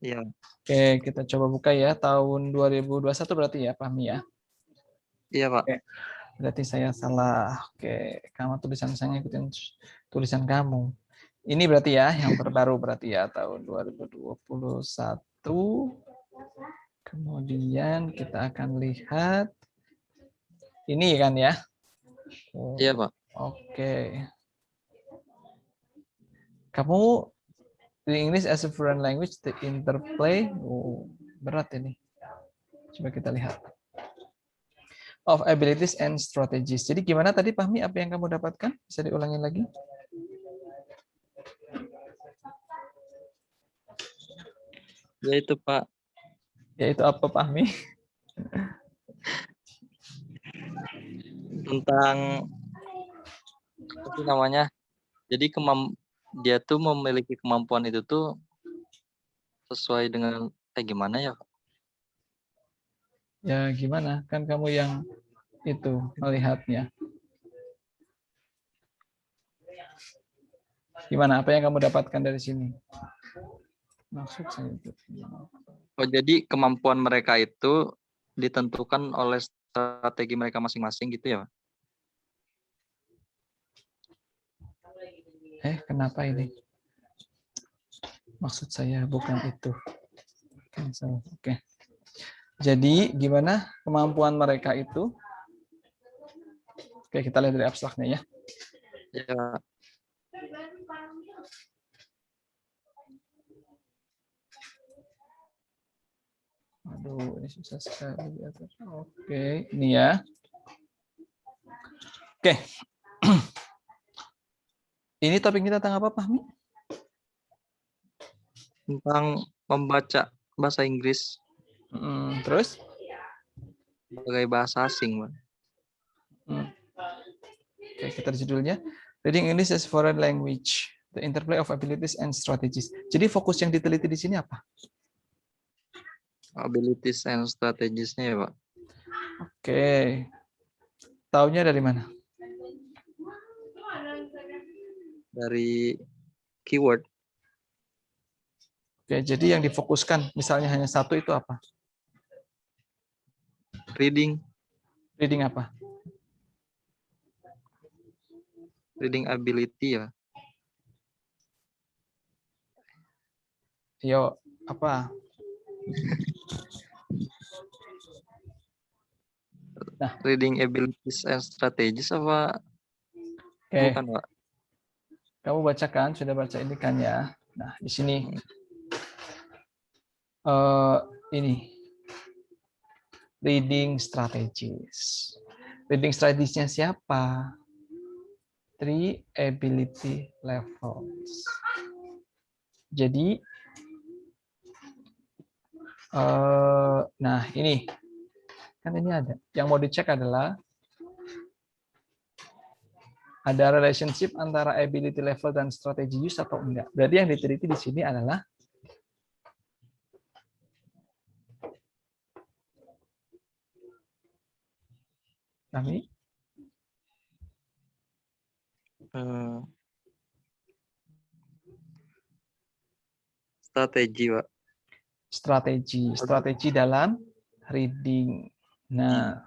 Iya. Oke, kita coba buka ya. Tahun 2021 berarti ya, Fahmi ya. Iya, Pak. Oke, berarti saya salah. Oke, kamu tulisan saya ikutin tulisan kamu. Ini berarti ya, yang terbaru berarti ya, tahun 2021. Kemudian kita akan lihat. Ini kan ya. Iya, Pak. Oke. Kamu di English as a foreign language, the interplay. Oh, berat ini. Coba kita lihat. Of abilities and strategies. Jadi gimana tadi Fahmi, apa yang kamu dapatkan? Bisa diulangi lagi? Yaitu, Pak. Yaitu apa Fahmi? Tentang apa sih namanya? Jadi dia tuh memiliki kemampuan itu tuh sesuai dengan gimana ya, Pak? Ya gimana? Kan kamu yang itu melihatnya. Gimana? Apa yang kamu dapatkan dari sini? Maksud saya itu. Oh, jadi kemampuan mereka itu ditentukan oleh strategi mereka masing-masing gitu ya, Pak? Kenapa ini? Maksud saya bukan itu. Oke. Jadi gimana kemampuan mereka itu? Oke, kita lihat dari abstraknya ya. Ya. Aduh, ini susah sekali. Oke, ini ya. Oke. Ini topik kita tentang apa, Fahmi? Tentang membaca bahasa Inggris Terus? sebagai bahasa asing, Pak. Oke, kita judulnya Reading English as Foreign Language, the interplay of abilities and strategies. Jadi fokus yang diteliti di sini apa? Abilities and strategies-nya ya, Pak. Oke. Taunya dari mana? Dari keyword. Oke, jadi yang difokuskan misalnya hanya satu itu apa? Reading. Reading apa? Reading ability ya. Yo, apa? Nah, reading abilities and strategies apa? Oke. Bukan, Pak. Kamu bacakan, sudah baca ini kan ya. Nah, di sini ini reading strategies. Reading strategiesnya siapa? 3 ability levels. Jadi, nah ini kan ini ada. Yang mau dicek adalah ada relationship antara ability level dan strategi use atau enggak. Berarti yang diteliti di sini adalah kami Strategi, Pak. strategi dalam reading. Nah,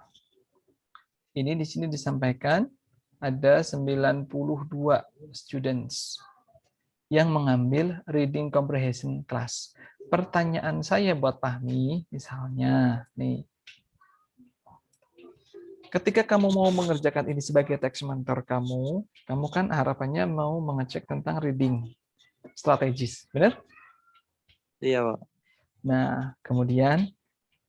ini di sini disampaikan ada 92 students yang mengambil reading comprehension class. Pertanyaan saya buat Fahmi, misalnya nih, ketika kamu mau mengerjakan ini sebagai text mentor kamu kan harapannya mau mengecek tentang reading strategis, benar? Iya, Pak. Nah, kemudian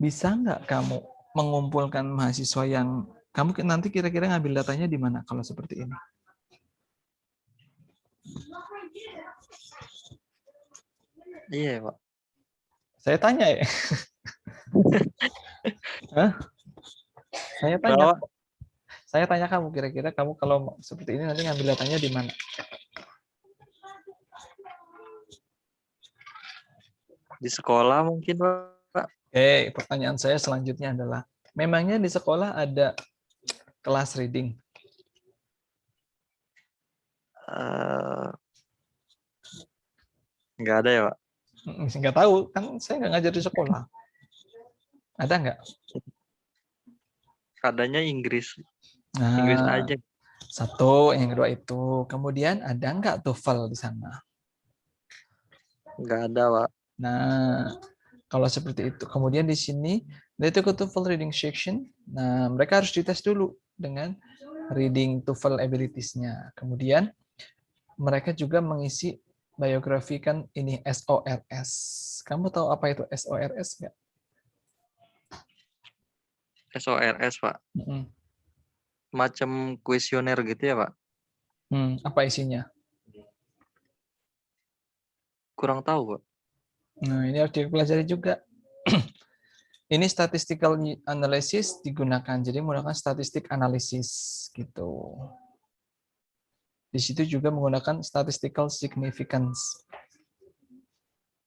bisa nggak kamu mengumpulkan mahasiswa yang kamu nanti kira-kira ngambil datanya di mana kalau seperti ini? Iya, Pak. Saya tanya ya. Hah? Saya tanya kamu kira-kira kamu kalau seperti ini nanti ngambil datanya di mana? Di sekolah mungkin, Pak. Oke, pertanyaan saya selanjutnya adalah, memangnya di sekolah ada kelas reading? Nggak ada ya, Pak? Nggak tahu, kan saya nggak ngajar di sekolah. Ada nggak? Adanya Inggris Nah, aja. satu, yang kedua itu. Kemudian ada nggak TOEFL di sana? Nggak ada, Pak. Nah, kalau seperti itu. Kemudian di sini, they took a TOEFL reading section. Nah, mereka harus dites dulu dengan reading TOEFL abilities-nya. Kemudian mereka juga mengisi biografi kan ini SORS. Kamu tahu apa itu SORS nggak? SORS, Pak. Mm-mm. Macam kuesioner gitu ya, Pak? Apa isinya? Kurang tahu, Pak. Nah, ini harus dipelajari juga. Ini statistical analysis digunakan, jadi menggunakan statistik analisis gitu. Di situ juga menggunakan statistical significance.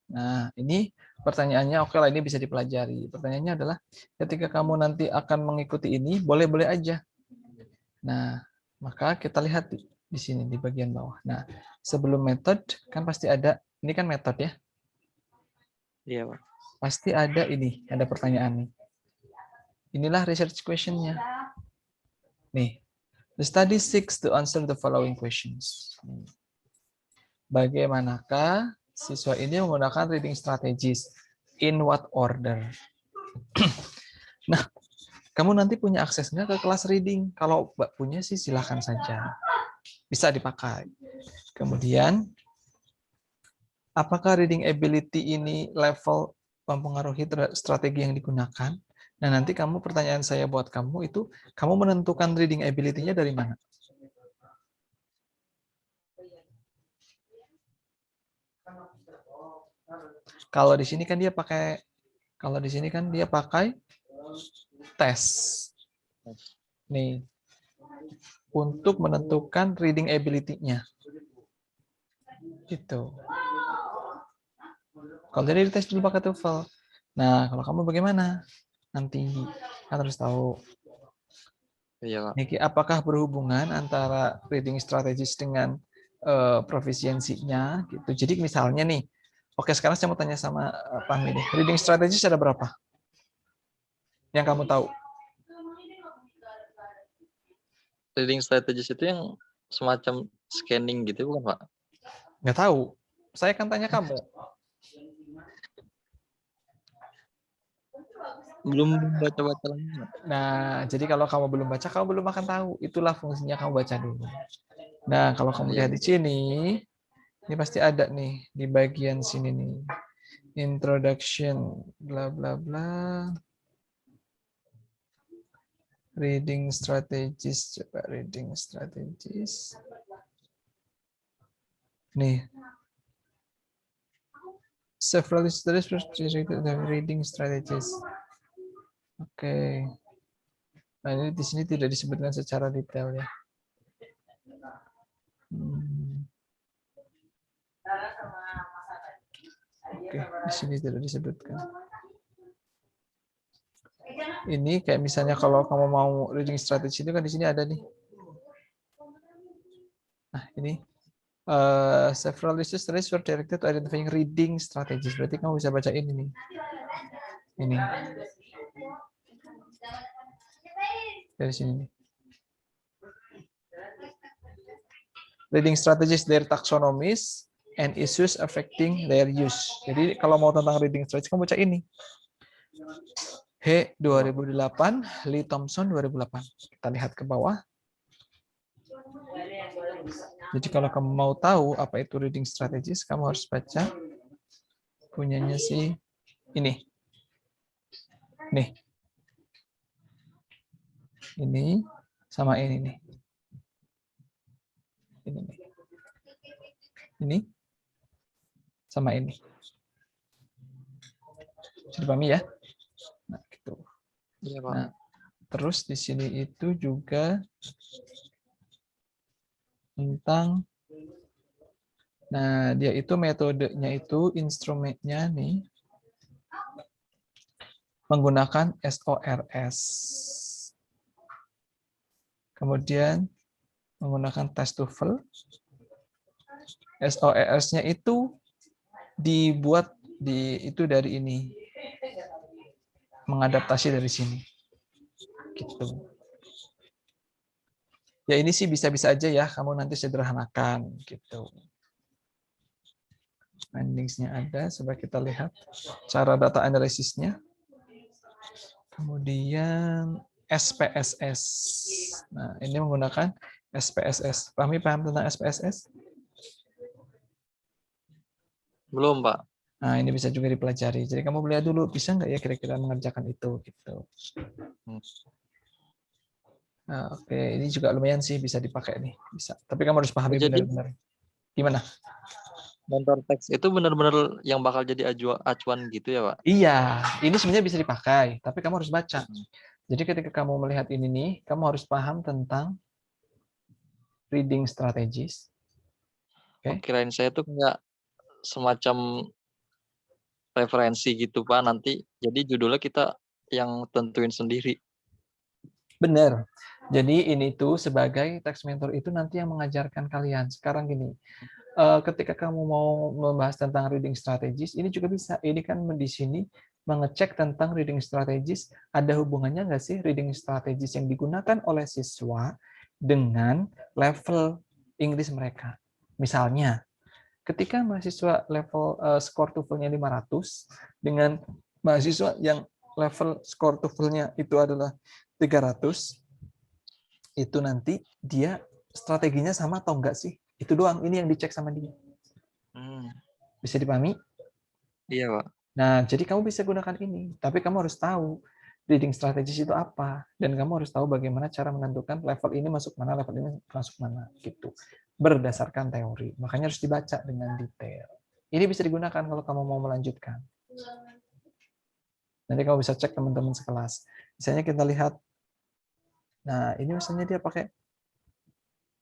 Nah, ini pertanyaannya oke lah, ini bisa dipelajari. Pertanyaannya adalah ketika kamu nanti akan mengikuti ini, boleh-boleh aja. Nah, maka kita lihat di sini di bagian bawah. Nah, sebelum metode kan pasti ada, ini kan metode ya. Iya, Pak. Pasti ada ini, ada pertanyaan nih. Inilah research question-nya. Nih, the study seeks to answer the following questions. Bagaimanakah siswa ini menggunakan reading strategies? In what order? Nah, kamu nanti punya akses nggak ke kelas reading? Kalau Mbak punya sih silahkan saja. Bisa dipakai. Kemudian, apakah reading ability ini level mempengaruhi strategi yang digunakan? Nah, nanti kamu pertanyaan saya buat kamu itu, kamu menentukan reading ability-nya dari mana? Kalau di sini kan dia pakai tes. Nih, untuk menentukan reading ability-nya. Gitu. Kalau tadi dites dulu pakai TOEFL. Nah, kalau kamu bagaimana? Nanti kan harus tahu. Iya, Pak. Niki, apakah berhubungan antara reading strategis dengan profisiensinya gitu. Jadi misalnya nih, oke sekarang saya mau tanya sama Pahmi deh. Reading strategis ada berapa? Yang kamu tahu? Reading strategis itu yang semacam scanning gitu, bukan, Pak? Nggak tahu. Saya akan tanya kamu. Belum baca-baca lagi, Pak. Nah, jadi kalau kamu belum baca, kamu belum akan tahu. Itulah fungsinya kamu baca dulu. Nah, kalau kamu Iya. lihat di sini, ini pasti ada nih di bagian sini nih. Introduction, bla bla bla. Reading strategies, coba reading strategies. Nih. Several studies reading strategies. Oke. Nah, ini di sini tidak disebutkan secara detail ya. Oke, di sini tidak disebutkan. Ini kayak misalnya kalau kamu mau reading strategy itu kan di sini ada nih. Nah, ini several studies were directed to identifying reading strategies. Berarti kamu bisa baca ini nih. Ini. Dari sini nih. Reading strategies, their taxonomies, and issues affecting their use. Jadi kalau mau tentang reading strategies, kamu baca ini. He 2008, Lee Thompson 2008. Kita lihat ke bawah. Jadi kalau kamu mau tahu apa itu reading strategies, kamu harus baca punyanya si ini. Nih. Ini sama ini nih. Ini nih. Ini sama ini. Sudah pahami ya? Nah, gitu. Iya, Pak. Nah, terus di sini itu juga tentang, nah dia itu metodenya itu instrumennya nih menggunakan SORS. Kemudian menggunakan tes TOEFL. SORS-nya itu dibuat itu dari ini. Mengadaptasi dari sini. Gitu. Ya ini sih bisa-bisa aja ya, kamu nanti sederhanakan gitu. Findings-nya ada, coba kita lihat cara data analisisnya. Kemudian SPSS. Nah, ini menggunakan SPSS. Paham tentang SPSS? Belum, Pak. Nah, ini bisa juga dipelajari. Jadi kamu lihat dulu, bisa nggak ya kira-kira mengerjakan itu gitu. Nah, oke, ini juga lumayan sih bisa dipakai nih, bisa. Tapi kamu harus pahami Jadi benar-benar. Gimana? mentor teks itu benar-benar yang bakal jadi acuan gitu ya, Pak? Iya, ini sebenarnya bisa dipakai, tapi kamu harus baca. Jadi ketika kamu melihat ini nih, kamu harus paham tentang reading strategies. Oh, Oke. kirain saya tuh kayak semacam referensi gitu, Pak. Nanti jadi judulnya kita yang tentuin sendiri. Benar. Jadi ini tuh sebagai text mentor itu nanti yang mengajarkan kalian. Sekarang gini, ketika kamu mau membahas tentang reading strategies, ini juga bisa. Ini kan di sini mengecek tentang reading strategies, ada hubungannya nggak sih reading strategies yang digunakan oleh siswa dengan level Inggris mereka. Misalnya, ketika mahasiswa level skor TOEFL-nya 500 dengan mahasiswa yang level skor TOEFL-nya itu adalah 300, itu nanti dia strateginya sama atau enggak sih? Itu doang, ini yang dicek sama dia. Bisa dipahami? Iya, Pak. Nah, jadi kamu bisa gunakan ini, tapi kamu harus tahu reading strategies itu apa, dan kamu harus tahu bagaimana cara menentukan level ini masuk mana, level ini masuk mana, gitu. Berdasarkan teori. Makanya harus dibaca dengan detail. Ini bisa digunakan kalau kamu mau melanjutkan. Nanti kamu bisa cek teman-teman sekelas. Misalnya kita lihat, nah ini misalnya dia pakai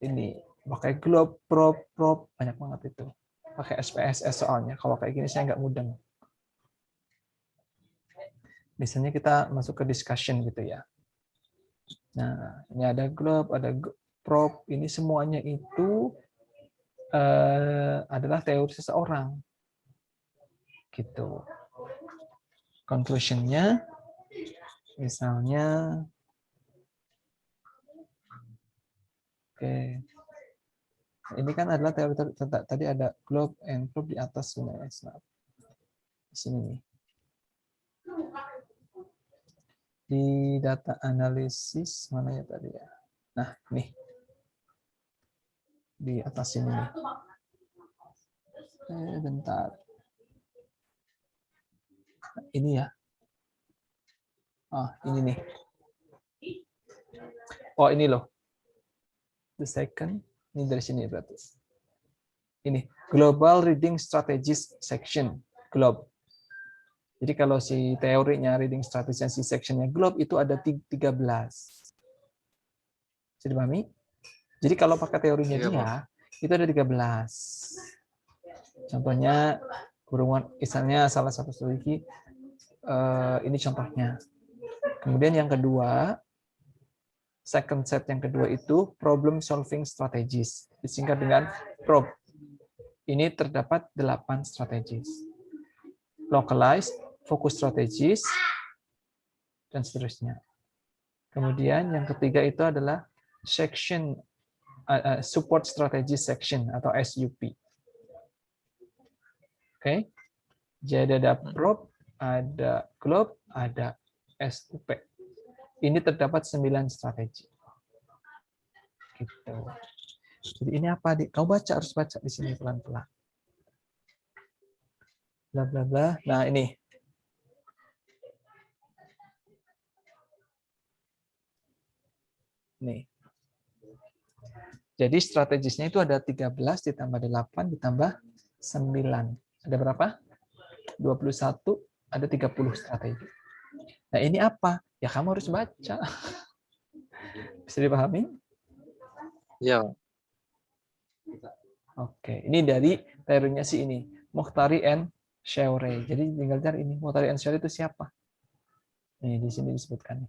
ini, pakai globe, prop, banyak banget itu. Pakai SPSS soalnya. Kalau kayak gini saya nggak mudeng. Biasanya kita masuk ke discussion gitu ya. Nah, ini ada globe, ada prop, ini semuanya itu adalah teori seseorang. Gitu. Conclusion-nya misalnya oke. Ini kan adalah teori tadi ada globe and prop di atas sebenarnya. Di sini nih. Di data analisis mana ya tadi ya? Nah, nih. Di atas sini nih. Bentar. Ini ya. Ini nih. Oh, ini loh. The second. Ini dari sini berarti. Ini. Global Reading Strategies Section. Globe. Jadi kalau si teorinya reading strategy sectionnya globe itu ada 13. Bisa dipahami? Jadi kalau pakai teorinya dia, itu ada 13. Contohnya, misalnya salah satu strategi, ini contohnya. Kemudian yang kedua, second set yang kedua itu problem solving strategies. Disingkat dengan PROB. Ini terdapat 8 strategis. Localized, focus strategies, dan seterusnya. Kemudian yang ketiga itu adalah section support strategy section atau SUP. Oke. Jadi ada prop, ada globe, ada SUP. Ini terdapat 9 strategi. Gitu. Jadi ini apa, Dik? Kau harus baca di sini pelan-pelan. Bla bla bla. Nah, ini. Nih. Jadi strategisnya itu ada 13 ditambah 8 ditambah 9. Ada berapa? 21, ada 30 strategi. Nah, ini apa? Ya kamu harus baca. Bisa dipahami? Iya. Oke, ini dari teorinya si ini, Mokhtari and Shewray. Jadi tinggal cari ini, Mokhtari and Shewray itu siapa? Nih, di sini disebutkan.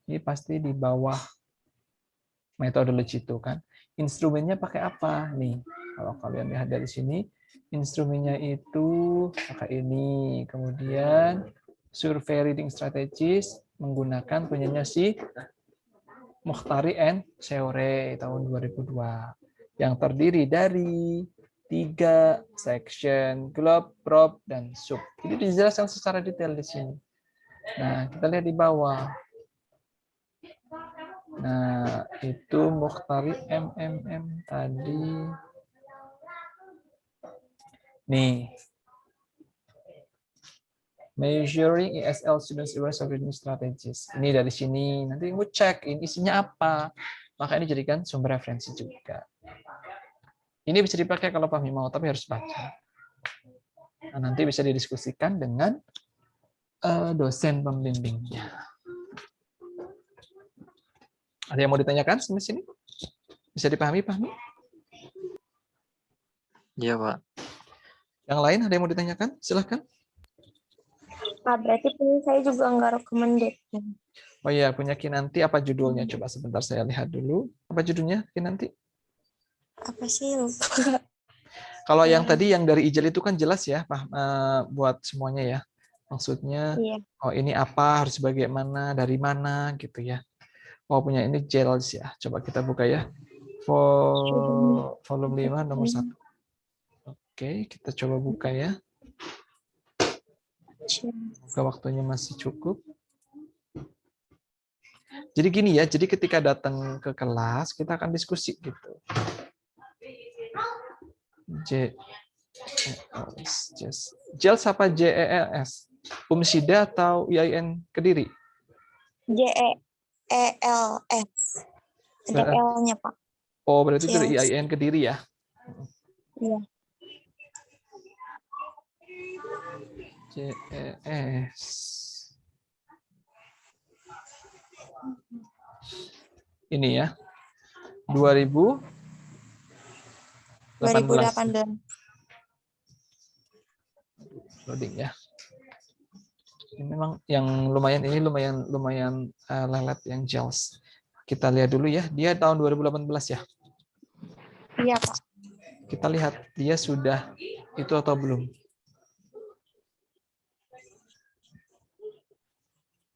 Ini pasti di bawah metodologi itu kan. Instrumennya pakai apa? Nih, kalau kalian lihat dari sini, Instrumennya itu maka ini. Kemudian survey reading strategies menggunakan punyanya si Mukhtari and Seore tahun 2002 yang terdiri dari 3 section, globe, probe, dan sub. Jadi dijelaskan secara detail di sini. Nah, kita lihat di bawah. Nah, itu Mukhtari MMM tadi. Nih. Measuring ESL students awareness of reading strategies. Ini dari sini. Nanti kamu cek ini isinya apa. Maka ini jadikan sumber referensi juga. Ini bisa dipakai kalau pahami mau, tapi harus baca. Nah, nanti bisa didiskusikan dengan dosen pembimbingnya. Ada yang mau ditanyakan sampai sini? Bisa dipahami? Iya, Pak. Yang lain ada yang mau ditanyakan? Silahkan. Pak, berarti saya juga nggak recommended. Oh iya, punya Kinanti apa judulnya? Coba sebentar saya lihat dulu. Apa judulnya Kinanti? Apa sih, lupa. Kalau yang tadi yang dari Ijel itu kan jelas ya, Pak, buat semuanya ya. Maksudnya, Iya. oh ini apa, harus bagaimana, dari mana gitu ya. Oh punya ini Jels ya. Coba kita buka ya. Volume 5 nomor 1. Oke, kita coba buka ya. Semoga waktunya masih cukup. Jadi gini ya, jadi ketika datang ke kelas, kita akan diskusi gitu. Jels apa JELS? Umsida atau IAIN Kediri? JELS. Ada L-nya, Pak. Oh, berarti itu dari IAIN Kediri ya? Iya. JES. Ini ya. 2018. Loading ya. Ini memang yang lumayan lelet yang Jels. Kita lihat dulu ya. Dia tahun 2018 ya. Iya, Pak. Kita lihat dia sudah itu atau belum.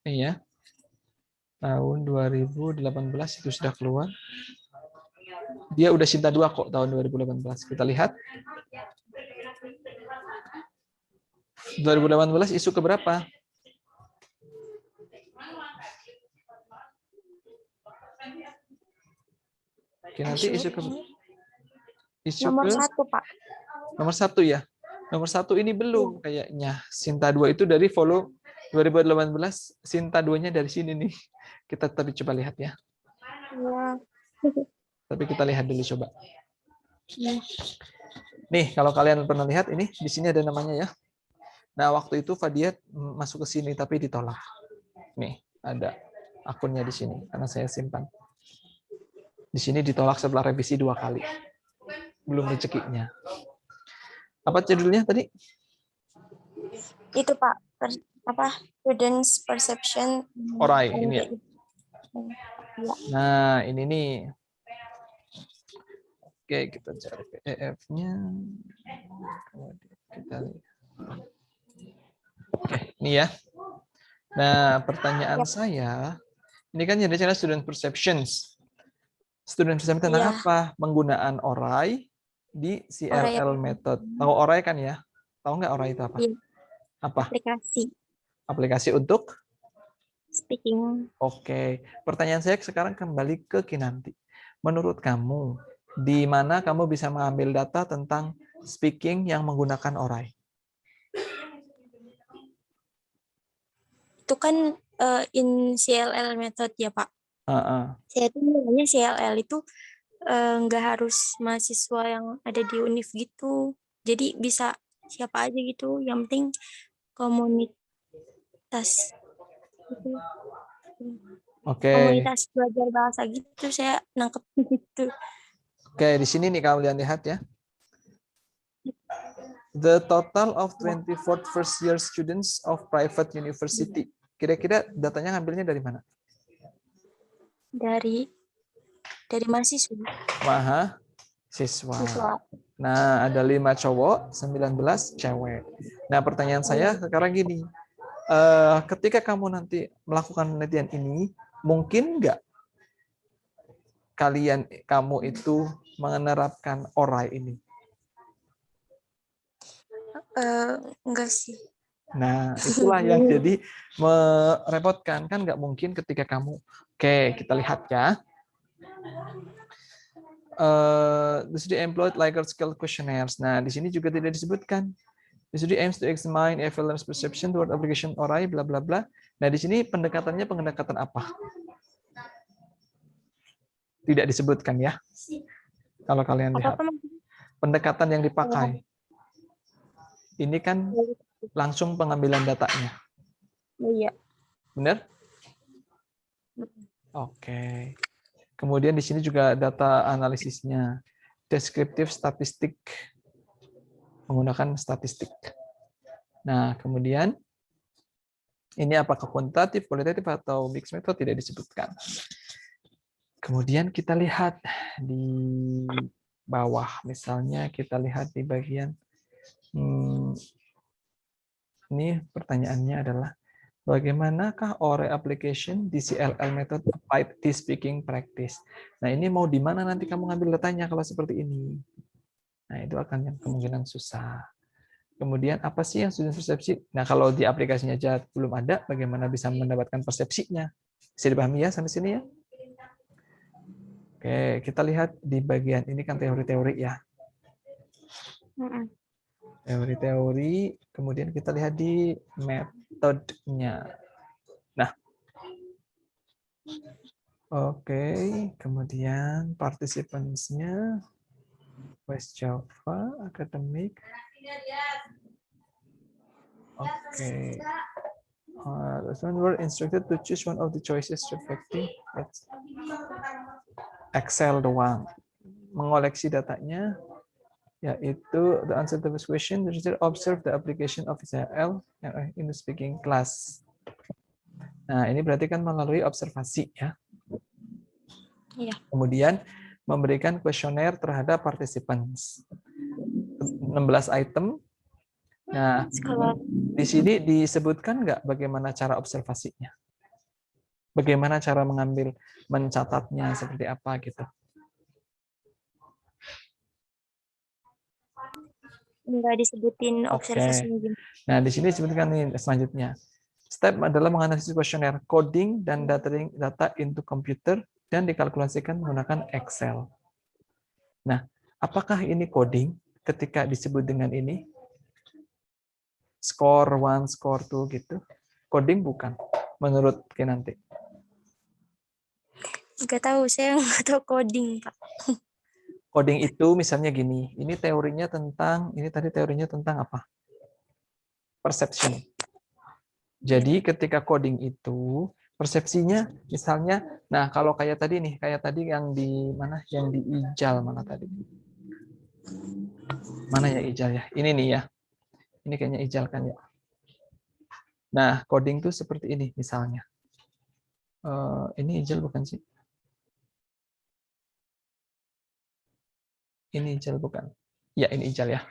Iya. Tahun 2018 itu sudah keluar. Dia udah Sinta 2 kok tahun 2018. Kita lihat. 2018 isu keberapa? Oke, nanti isu nomor 1, Pak. Nomor 1 ya. Nomor 1 ini belum kayaknya. Sinta 2 itu dari volume 2018, Sinta 2-nya dari sini nih. Kita tadi coba lihat ya. Iya. Tapi kita lihat dulu coba. Nih, kalau kalian pernah lihat ini di sini ada namanya ya. Nah, waktu itu Fadiat masuk ke sini tapi ditolak. Nih, ada akunnya di sini karena saya simpan. Di sini ditolak setelah revisi 2 kali. Belum rezekinya. Apa judulnya tadi? Itu, Pak. Students perception. Orai, ini ya. Nah, ini nih. Oke, kita cari PDF-nya. Kita lihat. Oke, ini ya. Nah, pertanyaan saya, ini kan jadi student perceptions. Student perception tentang apa? Penggunaan Orai di CLL method. Tahu Orai kan ya? Tahu nggak Orai itu apa? Iya. Apa? Aplikasi. Aplikasi untuk? Speaking. Oke. Pertanyaan saya sekarang kembali ke Kinanti. Menurut kamu, di mana kamu bisa mengambil data tentang speaking yang menggunakan Orai? Itu kan in CLL method ya, Pak. Saya itu namanya CLL itu nggak harus mahasiswa yang ada di UNIF gitu. Jadi bisa siapa aja gitu. Yang penting komunitas. Gitu. Oke. Komunitas belajar bahasa gitu saya nangkep gitu. Oke, di sini nih kalian lihat ya. The total of 24 first year students of private university. Kira-kira datanya ngambilnya dari mana? Dari mahasiswa. Siswa. Siswa. Nah, ada 5 cowok, 19 cewek. Nah, pertanyaan saya sekarang gini. Ketika kamu nanti melakukan penelitian ini, mungkin nggak kamu itu menerapkan orai ini? Enggak sih. Nah, itulah yang jadi merepotkan. Kan nggak mungkin ketika kamu, oke, kita lihat ya. The study employed Likert scale questionnaires. Nah, di sini juga tidak disebutkan. The study aims to examine a learner's perception toward application orai, bla bla bla. Nah, di sini pendekatannya pendekatan apa? Tidak disebutkan ya. Kalau kalian lihat. Pendekatan yang dipakai. Ini kan langsung pengambilan datanya. Iya. Benar? Oke. Kemudian di sini juga data analisisnya. Deskriptif statistik. Menggunakan statistik. Nah, kemudian ini apakah kuantitatif, kualitatif, atau mixed method tidak disebutkan. Kemudian kita lihat di bawah. Misalnya kita lihat di bagian ini pertanyaannya adalah bagaimanakah oral application di CLL method applied di speaking practice? Nah, ini mau di mana nanti kamu ngambil datanya kalau seperti ini? Nah, itu akan yang kemungkinan susah. Kemudian apa sih yang student persepsi? Nah, kalau di aplikasinya aja belum ada, bagaimana bisa mendapatkan persepsinya? Bisa dipahami ya sampai sini ya? Oke, kita lihat di bagian ini kan teori-teori ya. Teori-teori, kemudian kita lihat di metodenya. Nah, oke, kemudian participants-nya West Java, academic. Oke. The students were instructed to choose one of the choices reflecting Excel doang. Mengoleksi datanya, yaitu the answer to this question, the teacher observe the application of CLL in the speaking class. Nah, ini berarti kan melalui observasi ya. Iya. Kemudian memberikan kuesioner terhadap participants. 16 item. Nah, di sini disebutkan nggak bagaimana cara observasinya? Bagaimana cara mencatatnya seperti apa gitu? Enggak disebutin observasinya gimana. Nah, di sini disebutkan nih selanjutnya. Step adalah menganalisis kuesioner, coding dan data into computer dan dikalkulasikan menggunakan Excel. Nah, apakah ini coding ketika disebut dengan ini? Score 1, score 2 gitu. Coding bukan menurut Kinanti? Nggak tahu, saya nggak tahu coding, Pak. Coding itu misalnya gini, ini teorinya tentang, ini tadi teorinya tentang apa? Perception. Jadi ketika coding itu, persepsinya misalnya, nah kalau kayak tadi nih, kayak tadi yang di mana? Yang di Ijal mana tadi? Mana ya Ijal ya? Ini nih ya. Ini kayaknya Ijal kan ya. Nah, coding tuh seperti ini misalnya. Ini Ijal bukan sih? Ini Ijal bukan? Ya, ini Ijal ya.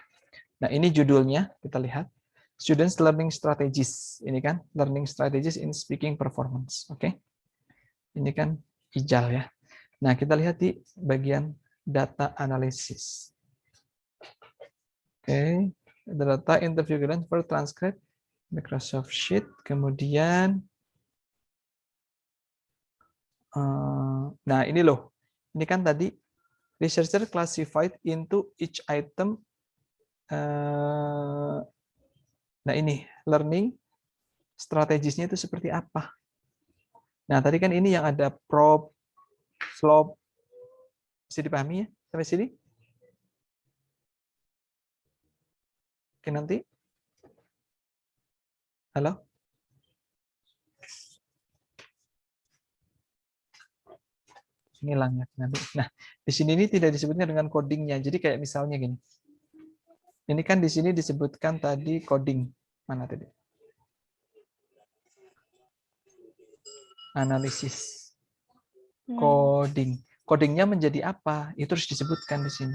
Nah, ini judulnya, kita lihat. Students Learning Strategies. Ini kan, Learning Strategies in Speaking Performance. Oke. Ini kan Ijal ya. Nah, kita lihat di bagian data analysis. Oke. Data interview guidelines for transcript, Microsoft Sheet. Kemudian, nah ini loh. Ini kan tadi, researcher classified into each item. Nah ini, learning strategisnya itu seperti apa? Nah tadi kan ini yang ada prop, slope, bisa dipahami ya sampai sini? Oke nanti, halo? Ini hilang ya nanti. Nah di sini ini tidak disebutnya dengan codingnya. Jadi kayak misalnya gini. Ini kan di sini disebutkan tadi coding. Mana tadi? Analisis. Coding. Codingnya menjadi apa? Itu harus disebutkan di sini.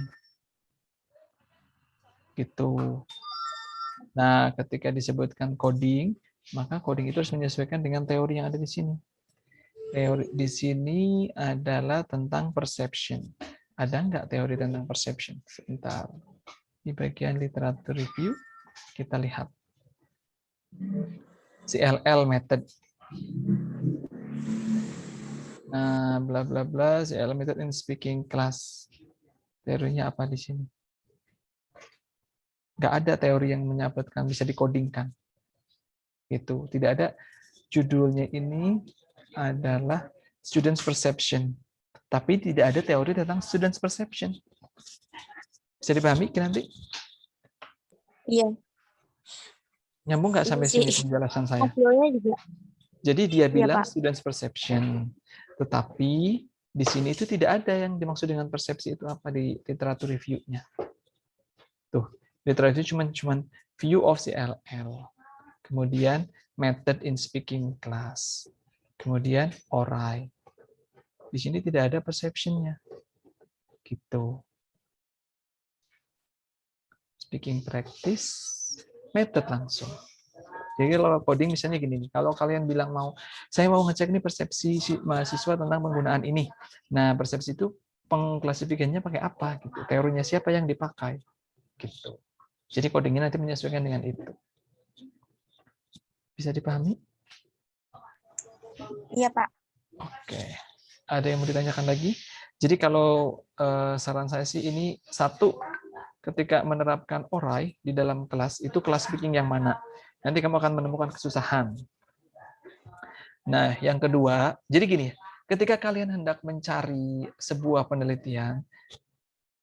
Gitu. Nah, ketika disebutkan coding, maka coding itu harus menyesuaikan dengan teori yang ada di sini. Teori di sini adalah tentang perception. Ada nggak teori tentang perception? Sebentar. Di bagian literatur review, kita lihat. CLL method. Nah, bla bla bla, CLL method in speaking class. Teorinya apa di sini? Nggak ada teori yang menyebutkan bisa dikodingkan. Itu tidak ada. Judulnya ini adalah students perception, tapi tidak ada teori tentang students perception. Bisa dipahami nanti? Iya. Nyambung nggak sampai sini penjelasan saya? Juga. Jadi dia bilang Pak. students perception, tetapi di sini itu tidak ada yang dimaksud dengan persepsi itu apa di literatur review-nya. Tuh, literatur review cuman view of CLL. Kemudian method in speaking class. Kemudian orai. Di sini tidak ada perception-nya. Gitu. Speaking practice, method langsung. Jadi kalau coding misalnya gini nih, kalau kalian bilang saya mau ngecek nih persepsi mahasiswa tentang penggunaan ini. Nah, persepsi itu pengklasifikasinya pakai apa gitu. Teorinya siapa yang dipakai gitu. Jadi codingnya nanti menyesuaikan dengan itu. Bisa dipahami? Iya, Pak. Oke. Ada yang mau ditanyakan lagi? Jadi kalau saran saya sih ini satu, ketika menerapkan orai di dalam kelas, itu kelas speaking yang mana? Nanti kamu akan menemukan kesusahan. Nah, yang kedua, jadi gini, ketika kalian hendak mencari sebuah penelitian,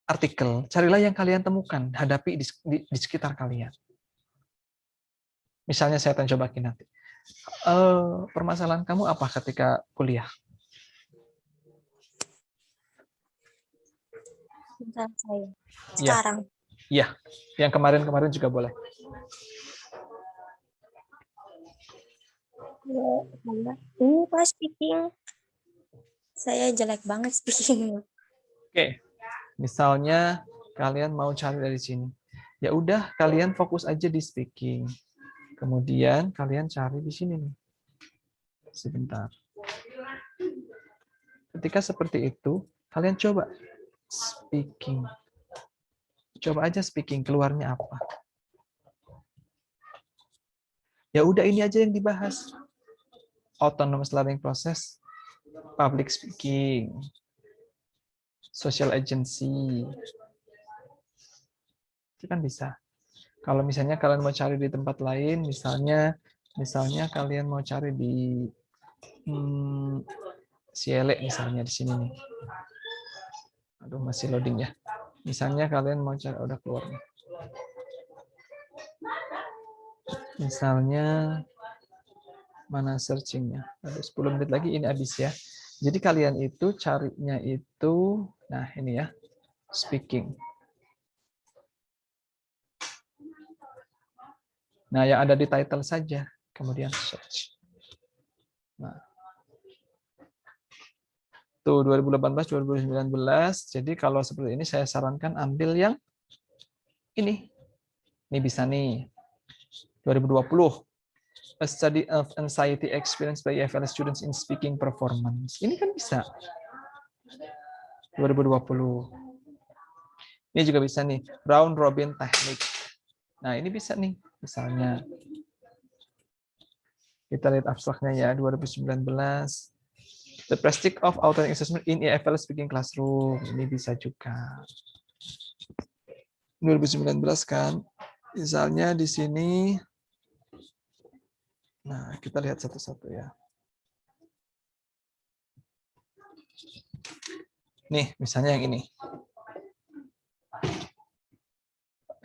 artikel, carilah yang kalian temukan, hadapi di sekitar kalian. Misalnya saya akan coba nanti. Permasalahan kamu apa ketika kuliah? Bentar saya. Sekarang. Iya, yang kemarin-kemarin juga boleh. Ini pas speaking. Saya jelek banget speaking. Oke. Misalnya kalian mau cari dari sini. Ya udah, kalian fokus aja di speaking. Kemudian kalian cari di sini nih. Sebentar. Ketika seperti itu, kalian coba speaking. Coba aja speaking, keluarnya apa. Ya udah, ini aja yang dibahas. Autonomous learning process, public speaking, social agency. Itu kan bisa. Kalau misalnya kalian mau cari di tempat lain, misalnya kalian mau cari di Cielek misalnya di sini nih. Aduh, masih loading ya. Misalnya kalian mau cari, udah keluar nih. Misalnya mana searchingnya? Ada 10 menit lagi ini habis ya. Jadi kalian itu carinya itu, nah ini ya, speaking. Nah, yang ada di title saja, kemudian search. Nah, tuh 2018, 2019. Jadi kalau seperti ini saya sarankan ambil yang ini. Ini bisa nih. 2020. A study of anxiety experienced by EFL students in speaking performance. Ini kan bisa. 2020. Ini juga bisa nih, round robin technique. Nah, ini bisa nih, misalnya. Kita lihat abstraknya ya, 2019. The prestige of authentic assessment in EFL speaking classroom. Ini bisa juga. 2019 kan. Misalnya di sini. Nah, kita lihat satu-satu ya. Nih, misalnya yang ini.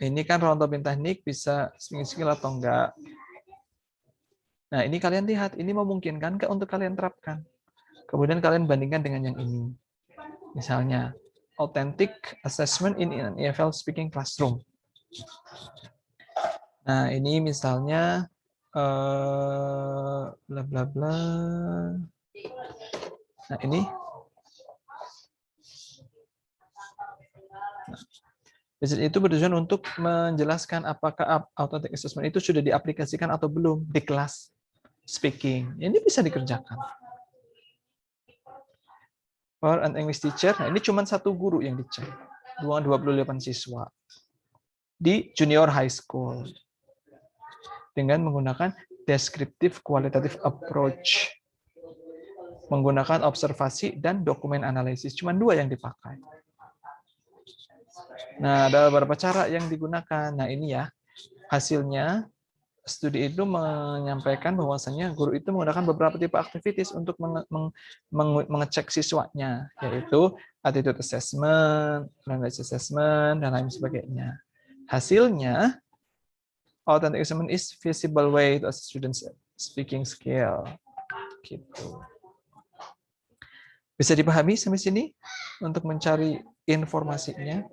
Ini kan round robin teknik bisa speaking skill atau enggak. Nah, ini kalian lihat, ini memungkinkan nggak untuk kalian terapkan. Kemudian kalian bandingkan dengan yang ini. Misalnya, authentic assessment in an EFL speaking classroom. Nah, ini misalnya bla bla bla. Nah, ini. Nah, Visit itu bertujuan untuk menjelaskan apakah authentic assessment itu sudah diaplikasikan atau belum di kelas speaking. Ini bisa dikerjakan. For an English teacher, nah ini cuma satu guru yang dicek. 28 siswa di junior high school dengan menggunakan descriptive qualitative approach, menggunakan observasi dan dokumen analisis. Cuma 2 yang dipakai. Nah, ada beberapa cara yang digunakan. Nah, ini ya hasilnya. Studi itu menyampaikan bahwasannya guru itu menggunakan beberapa tipe aktivitas untuk mengecek siswanya, yaitu attitude assessment, language assessment, dan lain sebagainya. Hasilnya, authentic assessment is visible way to assess students speaking skill. Gitu. Bisa dipahami sampai sini untuk mencari informasinya?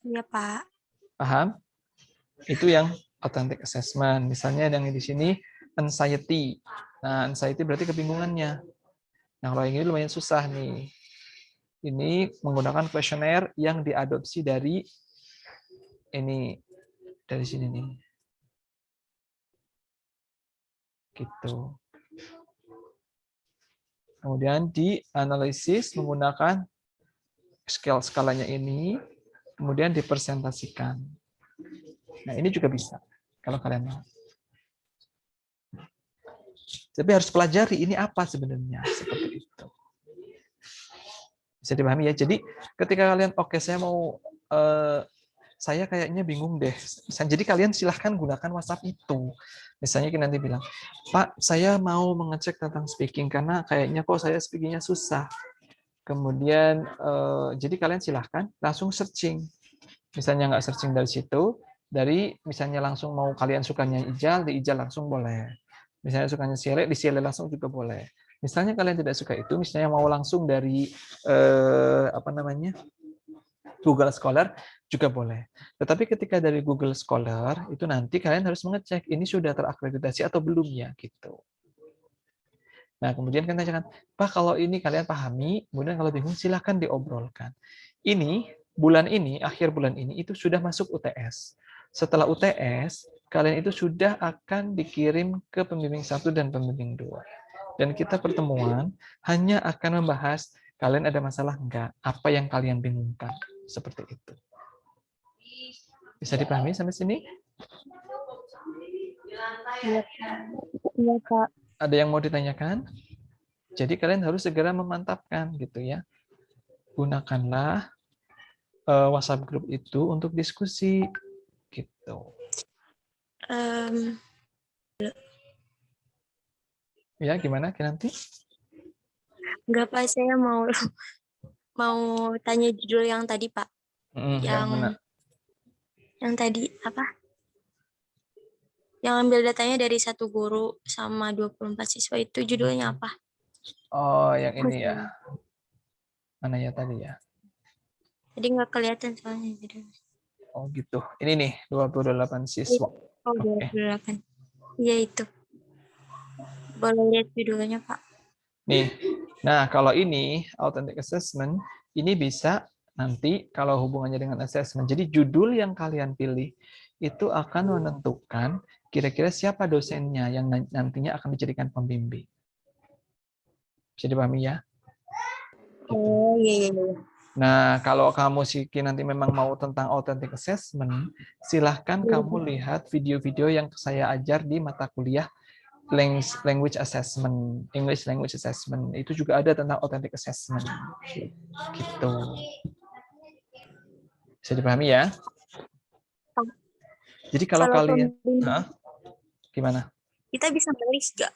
Iya, Pak. Paham? Itu yang authentic assessment. Misalnya yang di sini anxiety. Nah, anxiety berarti kebingungannya. Nah, kalau yang ini lumayan susah nih. Ini menggunakan kuesioner yang diadopsi dari ini, dari sini nih. Gitu. Kemudian dianalisis menggunakan skalanya ini, kemudian dipresentasikan. Nah, ini juga bisa kalau kalian mau. Tapi harus pelajari ini apa sebenarnya, seperti itu. Bisa dipahami ya. Jadi ketika kalian oke, saya kayaknya bingung deh. Jadi kalian silahkan gunakan WhatsApp itu. Misalnya kita nanti bilang, Pak, saya mau mengecek tentang speaking karena kayaknya kok saya speakingnya susah. Kemudian jadi kalian silahkan langsung searching. Misalnya nggak searching dari situ, dari misalnya langsung mau kalian sukanya ijal, di ijal langsung boleh. Misalnya sukanya silet, di silet langsung juga boleh. Misalnya kalian tidak suka itu, misalnya mau langsung dari Google Scholar juga boleh. Tetapi ketika dari Google Scholar itu nanti kalian harus mengecek ini sudah terakreditasi atau belum ya gitu. Nah kemudian kan tanyakan, Pak kalau ini kalian pahami, kemudian kalau bingung silahkan diobrolkan. Ini bulan ini, akhir bulan ini itu sudah masuk UTS. Setelah UTS, kalian itu sudah akan dikirim ke pembimbing 1 dan pembimbing 2. Dan kita pertemuan hanya akan membahas kalian ada masalah enggak, apa yang kalian bingungkan, seperti itu. Bisa dipahami sampai sini? Iya, Pak. Ada yang mau ditanyakan? Jadi kalian harus segera memantapkan gitu ya. Gunakanlah WhatsApp group itu untuk diskusi gitu. Ya, gimana Kinanti? Enggak, Pak, saya mau tanya judul yang tadi, Pak. Yang tadi apa? Yang ambil datanya dari satu guru sama 24 siswa itu judulnya apa? Oh, yang ini ya. Mana ya tadi ya? Tadi nggak kelihatan soalnya judulnya. Oh gitu. Ini nih 28 siswa. Oh, 28. Iya itu. Boleh lihat judulnya, Pak. Nih. Nah, kalau ini authentic assessment, ini bisa nanti kalau hubungannya dengan assessment. Jadi judul yang kalian pilih itu akan menentukan kira-kira siapa dosennya yang nantinya akan dijadikan pembimbing. Bisa dipahami ya? Gitu. Oh, iya. Nah, kalau kamu Siki nanti memang mau tentang authentic assessment, silahkan kamu lihat video-video yang saya ajar di mata kuliah language assessment, English language assessment. Itu juga ada tentang authentic assessment. Gitu. Bisa dipahami ya? Jadi kalau kalian gimana? Kita bisa menulis nggak?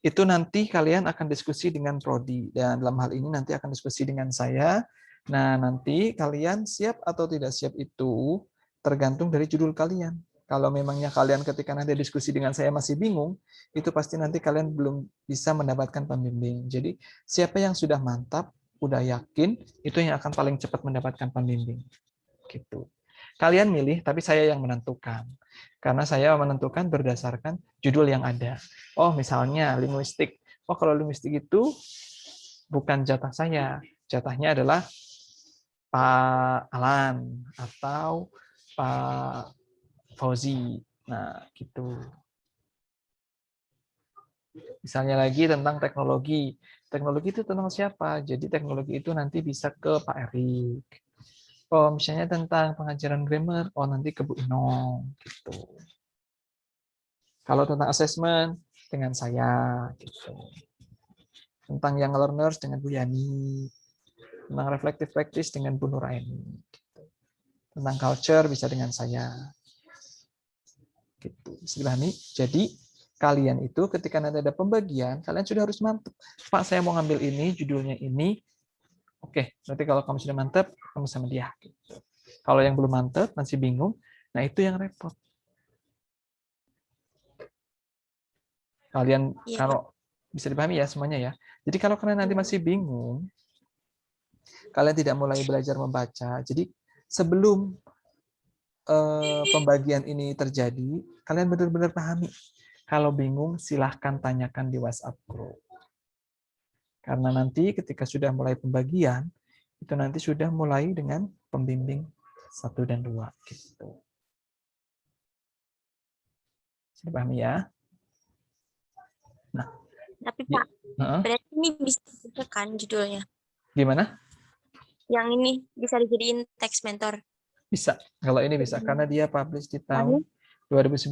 Itu nanti kalian akan diskusi dengan prodi, dan dalam hal ini nanti akan diskusi dengan saya. Nah, nanti kalian siap atau tidak siap itu tergantung dari judul kalian. Kalau memangnya kalian ketika nanti diskusi dengan saya masih bingung, itu pasti nanti kalian belum bisa mendapatkan pembimbing. Jadi siapa yang sudah mantap, udah yakin, itu yang akan paling cepat mendapatkan pembimbing. Gitu. Kalian milih, tapi saya yang menentukan. Karena saya menentukan berdasarkan judul yang ada. Oh, misalnya linguistik. Oh, kalau linguistik itu bukan jatah saya. Jatahnya adalah Pak Alan atau Pak Fauzi. Nah, gitu. Misalnya lagi tentang teknologi. Teknologi itu tentang siapa? Jadi teknologi itu nanti bisa ke Pak Erik. Oh, misalnya tentang pengajaran grammar, oh nanti ke Bu Inong. Gitu. Kalau tentang assessment, dengan saya. Gitu. Tentang young learners dengan Bu Yani. Tentang reflective practice dengan Bu Nuraini. Gitu. Tentang culture bisa dengan saya. Gitu. Bisa dipahami? Jadi, kalian itu ketika nanti ada pembagian, kalian sudah harus mantap. Pak, saya mau ngambil ini, judulnya ini. Oke, berarti kalau kamu sudah mantap, kamu sama dia. Gitu. Kalau yang belum mantap, masih bingung, nah itu yang repot. Kalian kalau bisa dipahami ya semuanya ya. Jadi kalau kalian nanti masih bingung, kalian tidak mulai belajar membaca. Jadi sebelum pembagian ini terjadi, kalian benar-benar pahami. Kalau bingung, silahkan tanyakan di WhatsApp group. Karena nanti ketika sudah mulai pembagian, itu nanti sudah mulai dengan pembimbing 1 dan 2. Gitu. Sudah pahami ya? Nah, tapi Pak, berarti ini bisa kan judulnya? Gimana? Yang ini bisa dijadiin teks mentor? Bisa. Kalau ini bisa. Karena dia publish di tahun 2019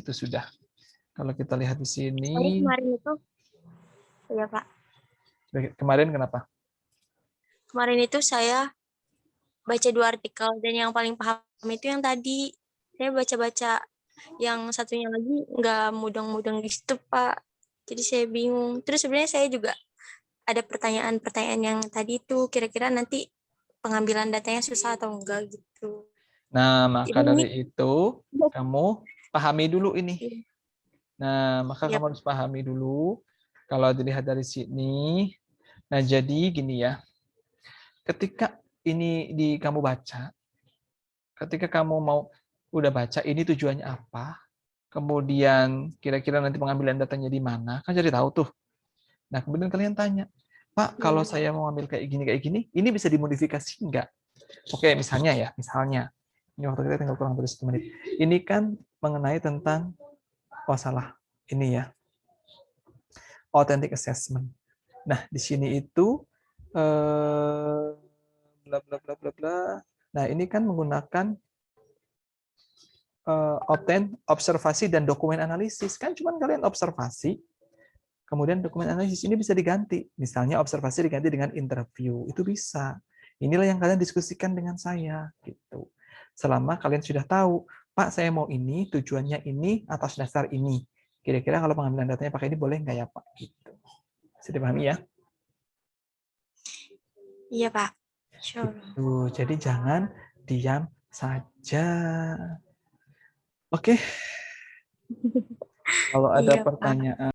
itu sudah. Kalau kita lihat di sini. Kemarin itu, ya Pak. Kemarin kenapa? Kemarin itu saya baca 2 artikel, dan yang paling paham itu yang tadi. Saya baca-baca yang satunya lagi nggak mudeng-mudeng gitu, Pak. Jadi saya bingung. Terus sebenarnya saya juga ada pertanyaan-pertanyaan yang tadi itu, kira-kira nanti pengambilan datanya susah atau enggak gitu. Nah, maka dari itu kamu pahami dulu ini. Nah, maka kamu harus pahami dulu. Kalau dilihat dari sini, nah jadi gini ya. Ketika ini kamu baca, ketika kamu mau udah baca ini tujuannya apa, kemudian kira-kira nanti pengambilan datanya di mana, kan jadi tahu tuh. Nah, kemudian kalian tanya, Pak, kalau saya mau ambil kayak gini, ini bisa dimodifikasi enggak? Oke, misalnya ya, ini waktu kita tinggal kurang dari 1 menit. Ini kan mengenai tentang salah ini ya, authentic assessment. Nah, di sini itu bla bla bla bla bla. Nah, ini kan menggunakan observasi dan dokumen analisis. Kan cuma kalian observasi, kemudian dokumen analisis ini bisa diganti. Misalnya observasi diganti dengan interview, itu bisa. Inilah yang kalian diskusikan dengan saya gitu. Selama kalian sudah tahu, Pak, saya mau ini, tujuannya ini atas dasar ini. Kira-kira kalau pengambilan datanya pakai ini boleh nggak ya, Pak? Gitu. Bisa dipahami ya? Iya, Pak. Sure. Gitu. Jadi jangan diam saja. Oke. Kalau ada pertanyaan.